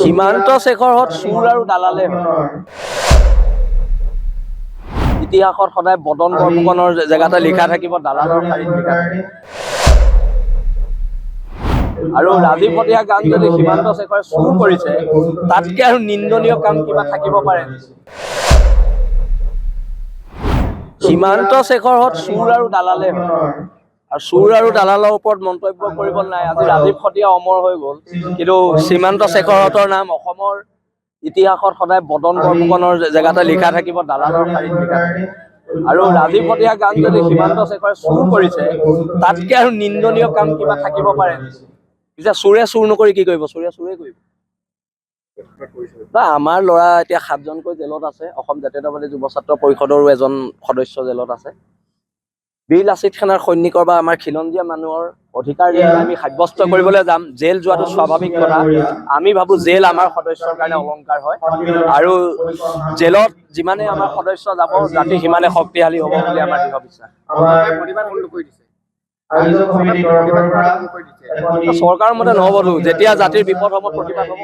সীমান্ত শেখৰত চুৰ আৰু দালালে হয়। ইতিহাসত সদায় বদন বৰফুকনৰ জেগাতে লিখা থাকিব দালালৰ শাৰীত লিখা থাকিব। আৰু ৰাজীৱ হতীয়া গান যদি সীমান্ত শেখৰে চুৰ কৰিছে তাতকে আৰু নিন্দনীয় কাম কিবা থাকিব পাৰে। সীমান্ত শেখৰত চুৰ আৰু দালালে হয়। আৰু চুৰ আৰু দালালৰ ওপৰত মন্তব্য কৰিব নাই। আজি ৰাজীৱ হতীয়া অমৰ হৈ গ'ল, কিন্তু সীমান্ত শেখৰহঁতৰ নাম অসমৰ ইতিহাসত সদায় বদন বৰফুকনৰ জেগাতে লিখা থাকিব দালালৰ শাৰীত লিখা থাকিব। আৰু ৰাজীৱ হতীয়া গান যদি সীমান্ত শেখৰে চুৰ কৰিছে তাতকে আৰু নিন্দনীয় কাম কিবা থাকিব পাৰে। পিছে চুৰে চুৰ নকৰি কি কৰিব? চুৰে চুৰে কৰিব। আমাৰ ল'ৰা এতিয়া 7জনকৈ জেলত আছে। অসম জাতীয়তাবাদী যুৱ ছাত্ৰ পৰিষদৰো এজন সদস্য জেলত আছে। বীৰ লাচিত সেনাৰ সৈনিকৰ বা আমাৰ খিলঞ্জীয়া মানুহৰ অধিকাৰ আমি সাব্যস্ত কৰিবলৈ যাম। জেল যোৱাটো স্বাভাৱিক কথা। আমি ভাবো জেল আমাৰ সদস্যৰ কাৰণে অলংকাৰ হয়, আৰু জেলত যিমানে আমাৰ সদস্য যাব জাতি সিমানে শক্তিশালী হ'ব বুলি আমাৰ দৃঢ় বিশ্বাস। চৰকাৰৰ মতে নহ'বতো, যেতিয়া জাতিৰ বিপদ হ'ব প্ৰতিবাদ হ'ব।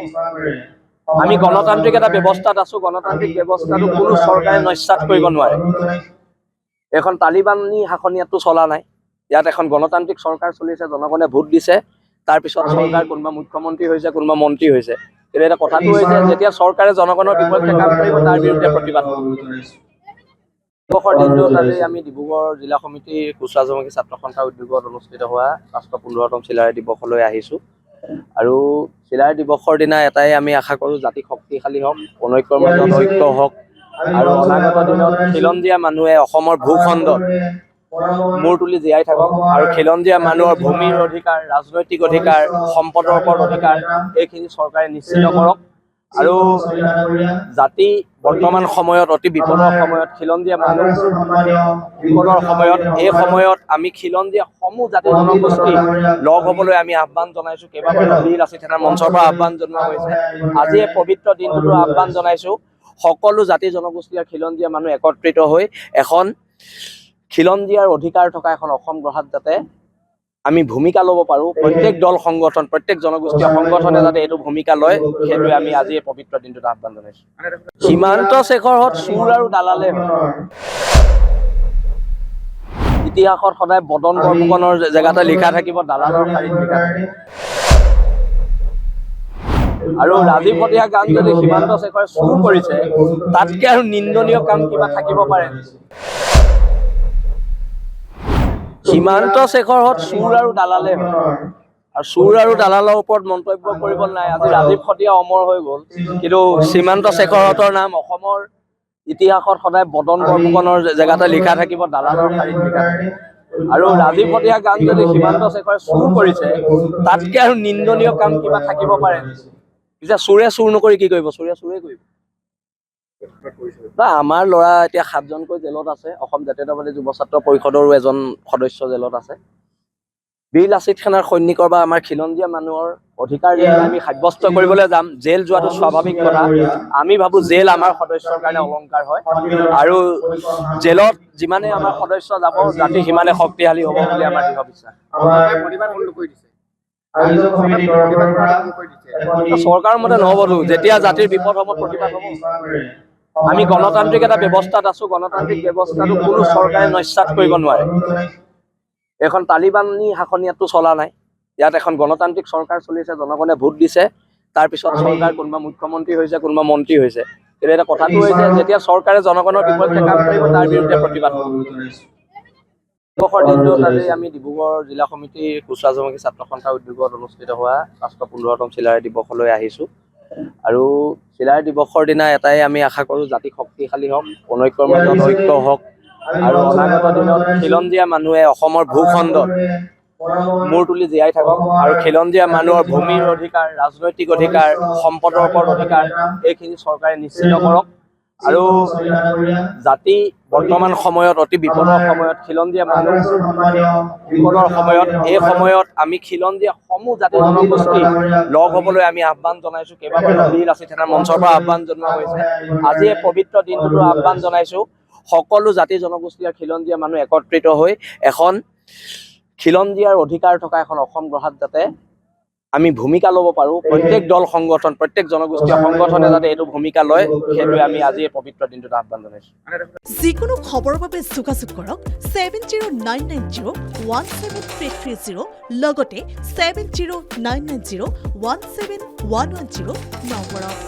আমি গণতান্ত্ৰিক এটা ব্যৱস্থাত আছো। গণতান্ত্ৰিক ব্যৱস্থাটো কোনো চৰকাৰে নস্যাৎ কৰিব নোৱাৰে। এখন তালিবানী শাসন ইয়াততো চলা নাই। ইয়াত এখন গণতান্ত্ৰিক চৰকাৰ চলিছে, জনগণে ভোট দিছে। তাৰপিছত চৰকাৰ কোনোবা মুখ্যমন্ত্ৰী হৈছে, কোনোবা মন্ত্ৰী হৈছে। কিন্তু এটা কথাটো হৈছে, যেতিয়া চৰকাৰে জনগণৰ বিপক্ষে কাম কৰিব তাৰ বিৰুদ্ধে প্ৰতিবাদ কৰিব। দিৱসৰ দিনটোত আজি আমি ডিব্ৰুগড় জিলা সমিতিৰ কুচৰাজমুখী ছাত্ৰ সন্থা উদ্যোগত অনুষ্ঠিত হোৱা 515তম চিলাৰায় দিৱসলৈ আহিছোঁ। আৰু চিলাৰায় দিৱসৰ দিনা এটাই আমি আশা কৰোঁ, জাতি শক্তিশালী হওক, অনৈক্যৰ মাজত ঐক্য হওক, আৰু অনাগত দিনত খিলঞ্জীয়া মানুহে অসমৰ ভূখণ্ডত মূৰ তুলি জীয়াই থাকক, আৰু খিলঞ্জীয়া মানুহৰ ভূমিৰ অধিকাৰ, ৰাজনৈতিক অধিকাৰ, সম্পদৰ ওপৰত অধিকাৰ এইখিনি চৰকাৰে নিশ্চিত কৰক। আৰু জাতি বৰ্তমান সময়ত অতি বিপদৰ সময়ত, খিলঞ্জীয়া মানুহ বিপদৰ সময়ত, এই সময়ত আমি খিলঞ্জীয়া সমূহ জাতি জনগোষ্ঠী লগ হ'বলৈ আমি আহ্বান জনাইছোঁ। কেইবাবাৰো বীৰ লাচিত সেনাৰ মঞ্চৰ পৰা আহ্বান জনোৱা হৈছে। আজি এই পবিত্ৰ দিনটোতো আহ্বান জনাইছোঁ, সকলো জাতি জনগোষ্ঠী আৰু খিলঞ্জীয়া মানুহ একত্ৰিত হৈ এখন খিলঞ্জীয়াৰ অধিকাৰ থকা এখন অসম গঢ়াত যাতে আমি ভূমিকা ল'ব পাৰোঁ। প্ৰত্যেক দল সংগঠন, প্ৰত্যেক জনগোষ্ঠীয় সংগঠনে যাতে এইটো ভূমিকা লয়, সেইটোৱে আমি আজি এই পবিত্ৰ দিনটোত আহ্বান জনাইছোঁ। সীমান্ত শেখৰত চুৰ আৰু দালালে হয়। ইতিহাসত সদায় বদন বৰফুকনৰ জেগাতে লিখা থাকিব দালালৰ শাৰীত লিখা থাকিব। আৰু ৰাজীৱ হতীয়া গান যদি সীমান্ত শেখৰে চুৰ কৰিছে তাতকে আৰু নিন্দনীয় কাম কিবা থাকিব পাৰে। সীমান্ত শেখৰত চুৰ আৰু দালালে হয়। আৰু চুৰ আৰু দালালৰ ওপৰত মন্তব্য কৰিব নাই। আজি ৰাজীৱ হতীয়া অমৰ হৈ গ'ল, কিন্তু সীমান্ত শেখৰহঁতৰ নাম অসমৰ ইতিহাসত সদায় বদন বৰফুকনৰ জেগাতে লিখা থাকিব দালালৰ শাৰীত লিখা থাকিব। আৰু ৰাজীৱ হতীয়া গান যদি সীমান্ত শেখৰে চুৰ কৰিছে তাতকে আৰু নিন্দনীয় কাম কিবা থাকিব পাৰে। পিছে চুৰে চুৰ নকৰি কি কৰিব? চুৰে চুৰে কৰিব। আমাৰ ল'ৰা এতিয়া 7জনকৈ জেলত আছে। অসম জাতীয়তাবাদী যুৱ ছাত্ৰ পৰিষদৰো এজন সদস্য জেলত আছে। বীৰ লাচিত সেনাৰ সৈনিকৰ বা আমাৰ খিলঞ্জীয়া মানুহৰ অধিকাৰ আমি সাব্যস্ত কৰিবলৈ যাম। জেল যোৱাটো স্বাভাৱিক কথা। আমি ভাবো জেল আমাৰ সদস্যৰ কাৰণে অলংকাৰ হয়, আৰু জেলত যিমানে আমাৰ সদস্য যাব জাতি সিমানে শক্তিশালী হ'ব বুলি আমাৰ দৃঢ় বিশ্বাস। চৰকাৰৰ মতে নহ'বতো, যেতিয়া জাতিৰ বিপদ হ'ব প্ৰতিবাদ হ'ব। আমি গণতান্ত্ৰিক এটা ব্যৱস্থাত আছো। গণতান্ত্ৰিক ব্যৱস্থাটো কোনো চৰকাৰে নস্যাৎ কৰিব নোৱাৰে। এখন তালিবানী শাসন ইয়াততো চলা নাই। ইয়াত এখন গণতান্ত্ৰিক চৰকাৰ চলিছে, জনগণে ভোট দিছে। তাৰপিছত চৰকাৰ কোনোবা মুখ্যমন্ত্ৰী হৈছে, কোনোবা মন্ত্ৰী হৈছে। কিন্তু এটা কথাটো হৈছে, যেতিয়া চৰকাৰে জনগণৰ বিপক্ষে কাম কৰিব তাৰ বিৰুদ্ধে প্ৰতিবাদ কৰিব। দিৱসৰ দিনটোত আজি আমি ডিব্ৰুগড় জিলা সমিতিৰ কুচৰাজমুখী ছাত্ৰ সন্থা উদ্যোগত অনুষ্ঠিত হোৱা 515তম চিলাৰায় দিৱসলৈ আহিছোঁ। আৰু চিলাৰায় দিৱসৰ দিনা এটাই আমি আশা কৰোঁ, জাতি শক্তিশালী হওক, অনৈক্যৰ মাজত ঐক্য হওক, আৰু অনাগত দিনত খিলঞ্জীয়া মানুহে অসমৰ ভূখণ্ডত মূৰ তুলি জীয়াই থাকক, আৰু খিলঞ্জীয়া মানুহৰ ভূমিৰ অধিকাৰ, ৰাজনৈতিক অধিকাৰ, সম্পদৰ ওপৰত অধিকাৰ এইখিনি চৰকাৰে নিশ্চিত কৰক। আৰু জাতি বৰ্তমান সময়ত অতি বিপদৰ সময়ত, খিলঞ্জীয়া মানুহ বিপদৰ সময়ত, এই সময়ত আমি খিলঞ্জীয়া সমূহ জাতি জনগোষ্ঠী লগ হ'বলৈ আমি আহ্বান জনাইছোঁ। কেইবাবাৰো বীৰ লাচিত সেনাৰ মঞ্চৰ পৰা আহ্বান জনোৱা হৈছে। আজি এই পবিত্ৰ দিনটোতো আহ্বান জনাইছোঁ, সকলো জাতি জনগোষ্ঠী আৰু খিলঞ্জীয়া মানুহ একত্ৰিত হৈ এখন খিলঞ্জীয়াৰ অধিকাৰ থকা এখন অসম গঢ়াত যাতে আমি ভূমিকা ল'ব পাৰোঁ। প্ৰত্যেক দল সংগঠন, প্ৰত্যেক জনগোষ্ঠীয় সংগঠনে যাতে এইটো ভূমিকা লয়, সেইটোৱে আমি আজি এই পবিত্ৰ দিনটোত আহ্বান জনাইছোঁ। যিকোনো খবৰৰ বাবে যোগাযোগ কৰক 7099017330 লগতে 7099017110 নম্বৰত।